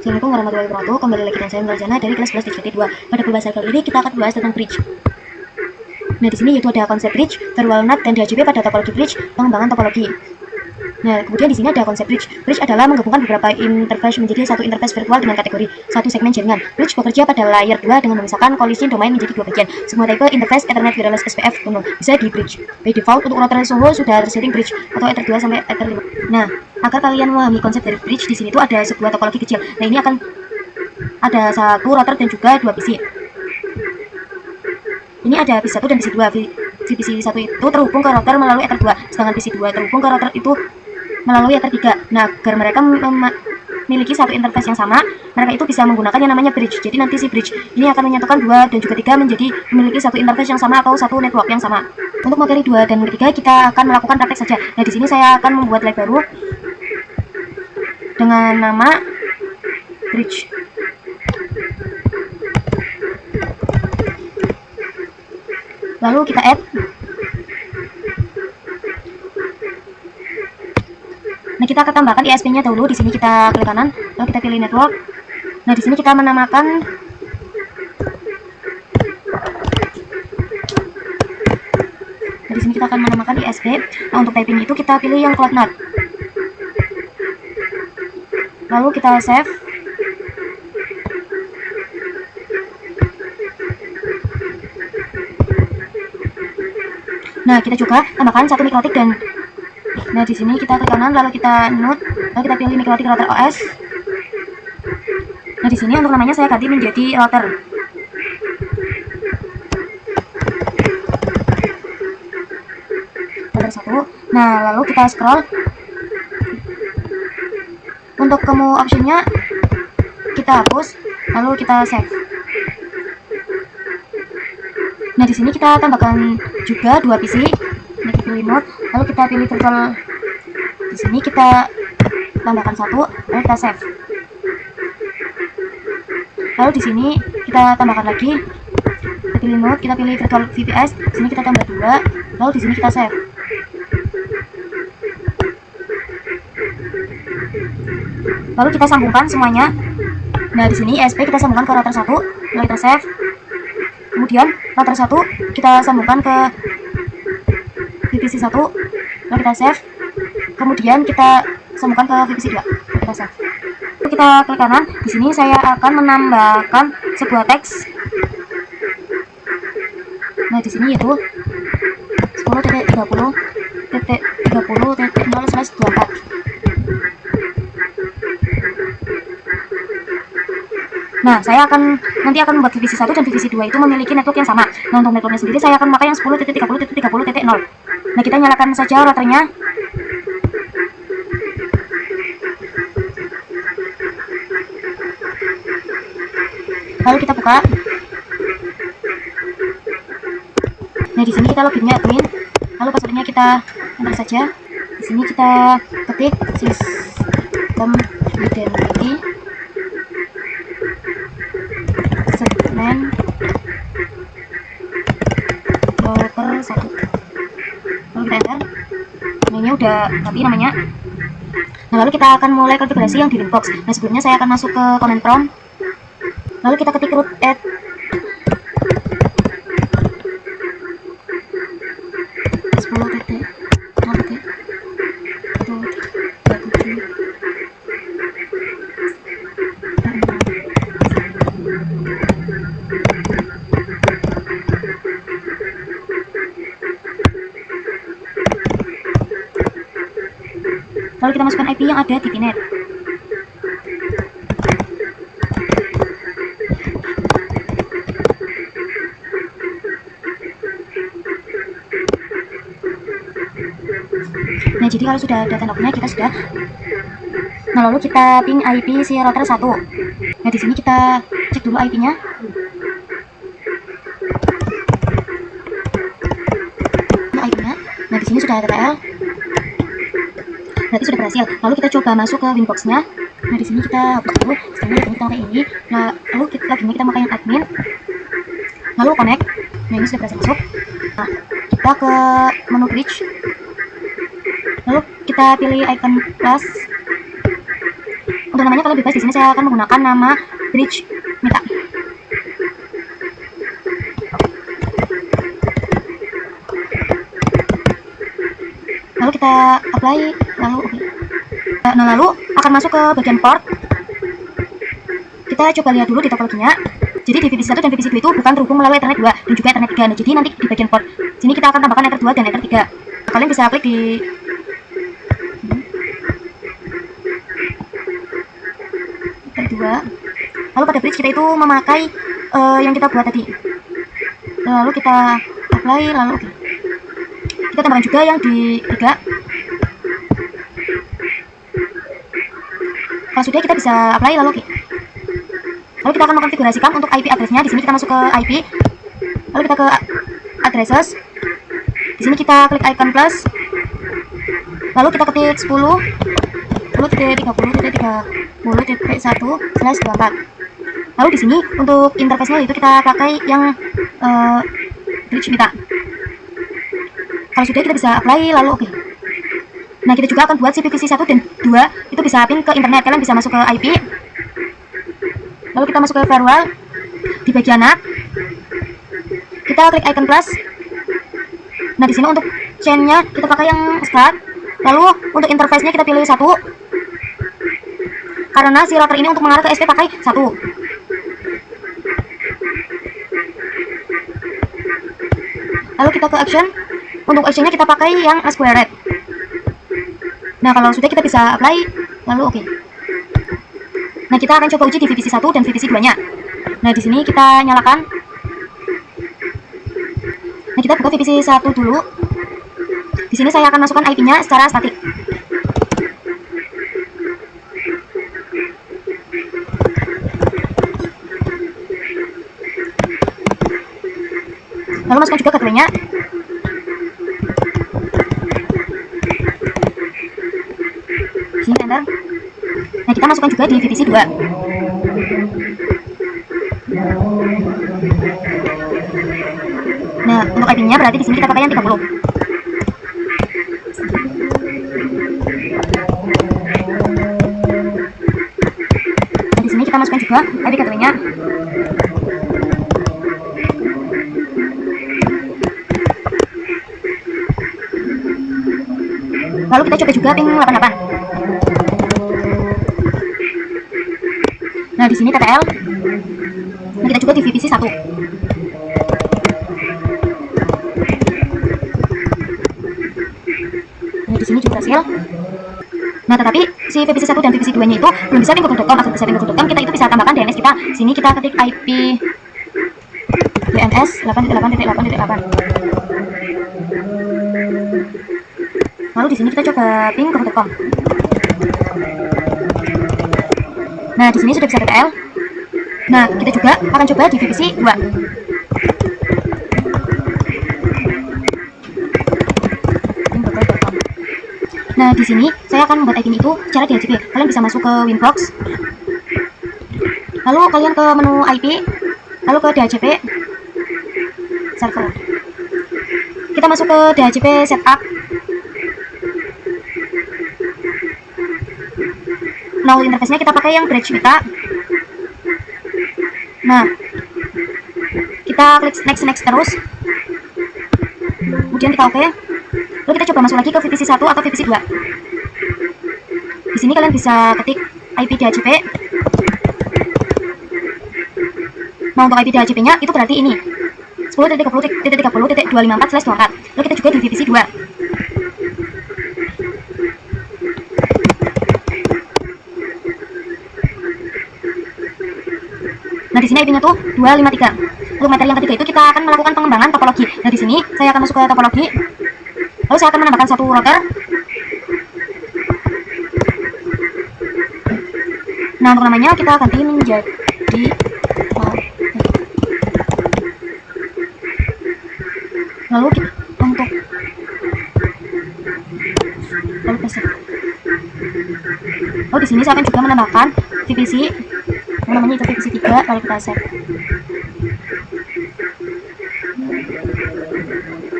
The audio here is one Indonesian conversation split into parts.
Assalamualaikum warahmatullahi wabarakatuh. Kembali lagi dengan saya Nurjana dari kelas 11 DJT 2. Pada pembahasan kali ini kita akan membahas tentang bridge. Nah, di sini yaitu ada konsep bridge, terwalnut, dan DHJP pada topologi bridge, pengembangan topologi. Nah, kemudian di sini ada konsep bridge. Bridge adalah menggabungkan beberapa interface menjadi satu interface virtual dengan kategori satu segmen jaringan. Bridge bekerja pada layer 2 dengan memisahkan kolisi domain menjadi dua bagian. Semua tipe interface Ethernet wireless SPF kuno bisa di bridge. By default untuk router suhu sudah tersetting bridge atau Ether 2 sampai Ether 5. Nah, agar kalian memahami konsep dari bridge, di sini tuh ada sebuah topologi kecil. Nah, ini akan ada satu router dan juga dua PC. Ini ada PC 1 dan PC 2. PC 1 itu terhubung ke router melalui Ether 2, sedangkan PC 2 terhubung ke router itu melalui Ether 3. Nah, agar mereka memiliki satu interface yang sama, mereka itu bisa menggunakan yang namanya bridge. Jadi nanti si bridge ini akan menyatukan 2 dan juga 3 menjadi memiliki satu interface yang sama atau satu network yang sama. Untuk materi 2 dan 3 kita akan melakukan praktek saja. Nah, di sini saya akan membuat lab baru dengan nama bridge. Lalu kita add. Nah, kita akan tambahkan ISP-nya dahulu. Di sini kita klik kanan, lalu kita pilih network. Nah, di sini kita menamakan ISP. Nah, untuk typing itu kita pilih yang cloud NAT. Lalu kita save. Nah, kita juga tambahkan satu mikrotik dan nah di sini kita klik kanan, lalu kita node, lalu kita pilih mikrotik router OS. Nah, di sini untuk namanya saya ganti menjadi router. Router 1. Nah, lalu kita scroll. Untuk kamu optionnya kita hapus, lalu kita save. Nah, di sini kita tambahkan juga dua PC. Ini kita pilih mode, lalu kita pilih virtual. Di sini kita tambahkan satu, lalu kita save. Lalu di sini kita tambahkan lagi. Kita pilih mode, kita pilih virtual VPS. Di sini kita tambah dua, lalu di sini kita save. Lalu kita sambungkan semuanya. Nah, di sini ISP kita sambungkan ke router 1, lalu kita save. Kemudian router 1 kita sambungkan ke VPC 1, lalu kita save. Kemudian kita sambungkan ke VPC 2, kita save. Lalu kita klik kanan. Di sini saya akan menambahkan sebuah teks. Nah, di sini yaitu 10.30.30.0/24. Nah, saya nanti akan membuat VPC 1 dan VPC 2 itu memiliki network yang sama. Nah, untuk networknya sendiri saya akan memakai yang 10.30.30.0. Nah, kita nyalakan saja routernya. Lalu kita buka. Nah, di sini kita loginnya admin. Lalu passwordnya kita enter saja. Di sini kita ketik system identity segmen router 1. Lalu kita enter. Nah, ini udah tapi namanya. Nah, lalu kita akan mulai konfigurasi yang di Linbox. Nah, sebelumnya saya akan masuk ke command prompt. Lalu kita ketik root add. Lalu kita masukkan IP yang ada di VNet. Nah, jadi kalau sudah ada tanduknya kita sudah. Nah, lalu kita ping IP si router 1. Nah, di sini kita cek dulu IP-nya. Nah, IP-nya. Nah, di sini sudah ada TTL. Berarti sudah berhasil. Lalu kita coba masuk ke Winbox-nya. Nah, di sini kita hapus dulu. Sekarang kita pakai ini. Nah, lalu lagi kita pakai yang admin. Lalu connect. Nah, ini sudah berhasil masuk. Nah, kita ke menu bridge. Lalu kita pilih icon plus. Untuk namanya kalian bebas, di sini saya akan menggunakan nama bridge Mita. Lalu kita apply, lalu oke. Nah, lalu akan masuk ke bagian port. Kita coba lihat dulu di topologinya. Jadi di VPC 1 dan VPC 2 itu bukan terhubung melalui Ethernet 2 dan juga Ethernet 3. Nah, jadi nanti di bagian port sini kita akan tambahkan Ether 2 dan Ether 3. Kalian bisa klik di Ether 2. Lalu pada bridge kita itu memakai yang kita buat tadi. Lalu kita apply, lalu oke. Kita tambahkan juga yang di 3. Kalau sudah kita bisa apply, lalu oke. Lalu kita akan mengkonfigurasikan untuk IP addressnya. Di sini kita masuk ke IP, lalu kita ke addresses. Di sini kita klik icon plus, lalu kita ketik 10.30.30.1/24. Lalu di sini untuk interface-nya itu kita pakai yang bridge Mita. Kalau sudah kita bisa apply, lalu oke. Nah, kita juga akan buat si VPC 1 dan 2 itu bisa pin ke internet. Kalian bisa masuk ke IP, lalu kita masuk ke firewall. Di bagian NAT kita klik icon plus. Nah, di sini untuk chain-nya kita pakai yang start. Lalu untuk interface-nya kita pilih 1, karena si router ini untuk mengarah ke SP pakai 1. Lalu kita ke action. Untuk actionnya kita pakai yang squared. Nah, kalau sudah kita bisa apply, lalu oke. Nah, kita akan coba uji di VPC 1 dan VPC 2-nya. Nah, di sini kita nyalakan. Nah, kita buka VPC 1 dulu. Di sini saya akan masukkan IP-nya secara statik. Lalu masukkan juga gateway-nya. Di sini enter. Nah, kita masukkan juga di VPC 2. Nah, untuk IP-nya berarti di sini kita pakai yang 30. Nah, di sini kita masukkan juga IP gateway-nya. Lalu kita coba juga ping 88. Nah, di sini TTL. Nah, kita juga di VPC 1. Nah, di sini juga hasil. Nah, tetapi si VPC 1 dan VPC 2-nya itu belum bisa ping ke .com. Agar bisa ping ke .com, kita itu bisa tambahkan DNS kita. Sini kita ketik IP DNS 8.8.8.8. Lalu di sini kita coba ping ke .com. Nah, di sini sudah bisa TTL. Nah, kita juga akan coba di VPC 2. Nah, di sini saya akan membuat IP itu secara DHCP. Kalian bisa masuk ke Winbox. Lalu kalian ke menu IP, lalu ke DHCP server. Kita masuk ke DHCP setup. Nah, interface-nya kita pakai yang bridge Mita. Nah, kita klik next terus. Kemudian kita oke. Lalu kita coba masuk lagi ke VPC 1 atau VPC 2. Di sini kalian bisa ketik IP DHCP. Nah, untuk IP DHCP-nya itu berarti ini 10.30.30.254/24. Lalu kita juga di VPC 2. Nah, di sini IP-nya tuh 253. Untuk materi yang ketiga itu kita akan melakukan pengembangan topologi. Nah, di sini saya akan masuk ke topologi. Lalu saya akan menambahkan satu router. Nah, untuk namanya kita ganti menjadi lalu untuk di sini saya akan juga menambahkan VPC namanya itu VPC 3. Lalu kita save.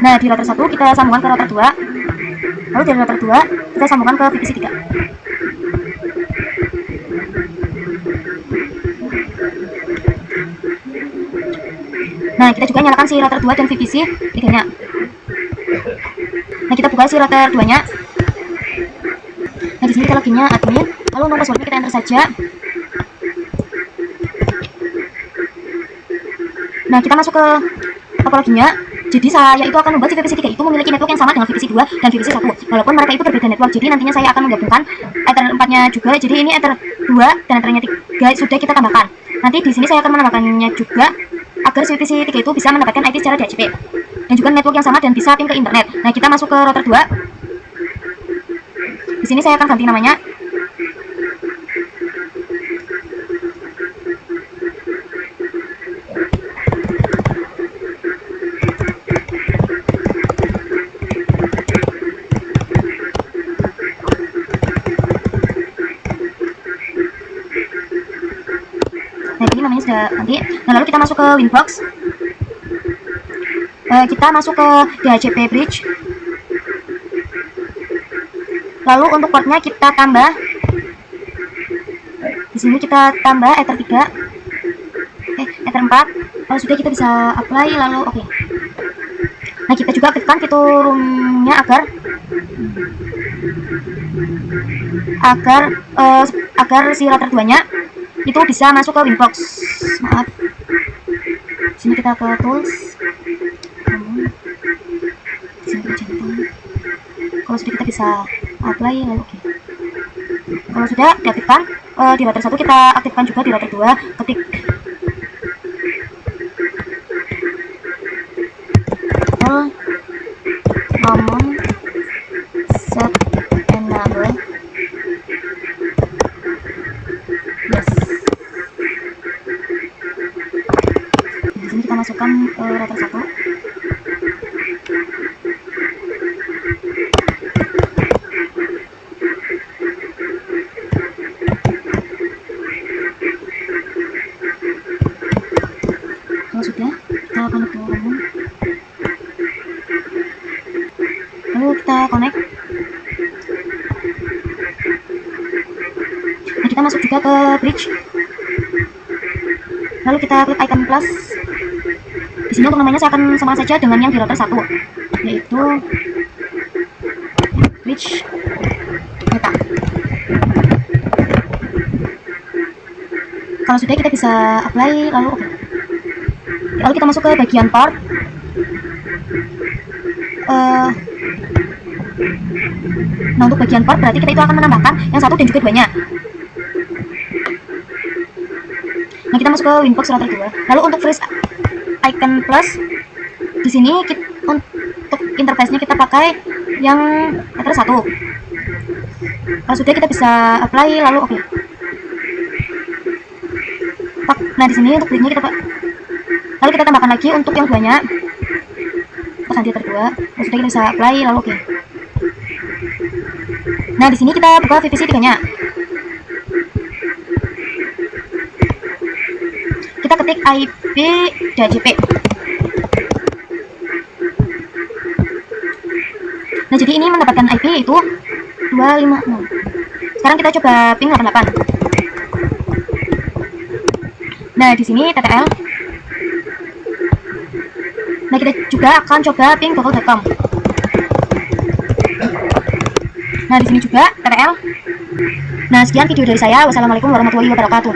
Nah, di router 1 kita sambungkan ke router 2. Lalu dari router 2 kita sambungkan ke VPC 3. kita juga nyalakan si router 2 dan VPC 3-nya. Nah, kita buka si router 2-nya. Nah, di sini kita loginnya admin, lalu untuk passwordnya kita enter saja. Nah, kita masuk ke topologinya. Jadi saya itu akan membuat si VPC 3 itu memiliki network yang sama dengan VPC 2 dan VPC 1, walaupun mereka itu berbeda network. Jadi nantinya saya akan menggabungkan Ether 4-nya juga. Jadi ini Ether 2 dan Ethernya 3 sudah kita tambahkan. Nanti di sini saya akan menambahkannya juga agar si VPC 3 itu bisa mendapatkan IP secara DHCP dan juga network yang sama dan bisa ping ke internet. Nah, kita masuk ke router 2. Di sini saya akan ganti namanya. Nah, ini namanya sudah ganti. Nah, lalu kita masuk ke Winbox. Kita masuk ke DHCP bridge. Lalu untuk portnya kita tambah. Di sini kita tambah Ether 3. Ether 4. Kalau sudah kita bisa apply lalu oke. Nah, kita juga aktifkan fitur roomnya agar si router 2-nya itu bisa masuk ke Winbox. Maaf. Sini kita ke tools. Sini kita centang. Kalau sudah kita bisa apply lalu oke. Kalau sudah diaktifkan di router 1, kita aktifkan juga di router 2. Ketik common set enable. Yes. Di sini kita masukkan router 1. Kalau sudah, kita connect ke room. Lalu kita connect. Nah, kita masuk juga ke bridge. Lalu kita klik icon plus. Di sini untuk namanya saya akan sama saja dengan yang di router 1, yaitu bridge meta. Kalau sudah kita bisa apply lalu oke. Lalu kita masuk ke bagian port. Nah, untuk bagian port berarti kita itu akan menambahkan yang 1 dan juga 2-nya. Nah, kita masuk ke Winbox router 2. Lalu untuk freeze icon plus, di sini untuk interface-nya kita pakai yang Ether 1. Kalau sudah kita bisa apply lalu oke. Nah, di sini untuk bridge-nya kita lalu kita tambahkan lagi untuk yang 2-nya. Kita ganti Ether 2. Kalau sudah kita bisa apply lalu oke. Nah, di sini kita buka VPC 3-nya. Kita ketik IP DHCP. Nah, jadi ini mendapatkan IP yaitu 256. Sekarang kita coba ping 88. Nah, di sini TTL. Nah, kita juga akan coba ping google.com. Nah, di sini juga TTL. Nah, sekian video dari saya. Wassalamualaikum warahmatullahi wabarakatuh.